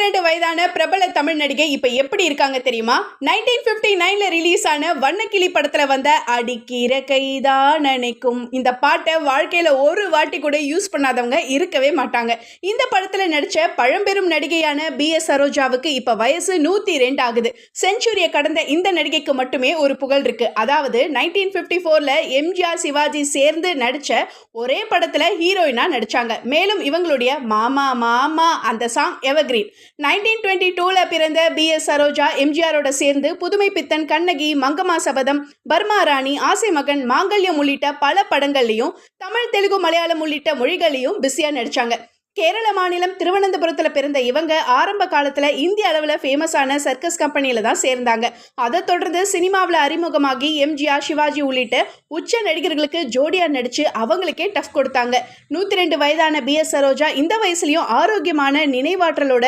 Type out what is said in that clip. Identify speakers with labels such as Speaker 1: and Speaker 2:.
Speaker 1: 102 வயதான பிரபல தமிழ் நடிகை இப்ப எப்படி இருக்காங்க தெரியுமா? 1959ல ரிலீஸ் ஆன வண்ணக்கிளி படத்துல வந்த அடிக்கிற கைதான் நினைக்கும் இந்த பாட்டை வாழ்க்கையில ஒரு வாட்டி கூட யூஸ் பண்ணாதவங்க இருக்கவே மாட்டாங்க. இந்த படத்துல நடிச்ச பழம்பெரும் நடிகையான பி.எஸ். சரோஜாவுக்கு இப்ப வயசு 102 ஆகுது. செஞ்சுரியை கடந்த இந்த நடிகைக்கு மட்டுமே ஒரு புகழ் இருக்கு. அதாவது 1954ல எம்ஜிஆர் சிவாஜி சேர்ந்து நடிச்ச ஒரே படத்துல ஹீரோயினா நடிச்சாங்க. மேலும் இவங்களுடைய மாமா மாமா அந்த சாங் எவர்கிரீன். 1922ல பிறந்த பி.எஸ். சரோஜா எம்ஜிஆரோட சேர்ந்து புதுமை பித்தன், கண்ணகி, மங்கம்மா சபதம், பர்மா ராணி, ஆசை மகன், மாங்கல்யம் உள்ளிட்ட பல படங்கள்லையும் தமிழ், தெலுங்கு, மலையாளம் உள்ளிட்ட மொழிகளையும் பிஸியா நடிச்சாங்க. கேரள மாநிலம் திருவனந்தபுரத்தில் பிறந்த இவங்க ஆரம்ப காலத்தில் இந்திய அளவில் ஃபேமஸான சர்க்கஸ் கம்பெனியில் தான் சேர்ந்தாங்க. அதை தொடர்ந்து சினிமாவில் அறிமுகமாகி எம்ஜிஆர், சிவாஜி உள்ளிட்ட உச்ச நடிகர்களுக்கு ஜோடியாக நடித்து அவங்களுக்கே டஃப் கொடுத்தாங்க. 102 வயதான பி.எஸ். சரோஜா இந்த வயசுலையும் ஆரோக்கியமான நினைவாற்றலோட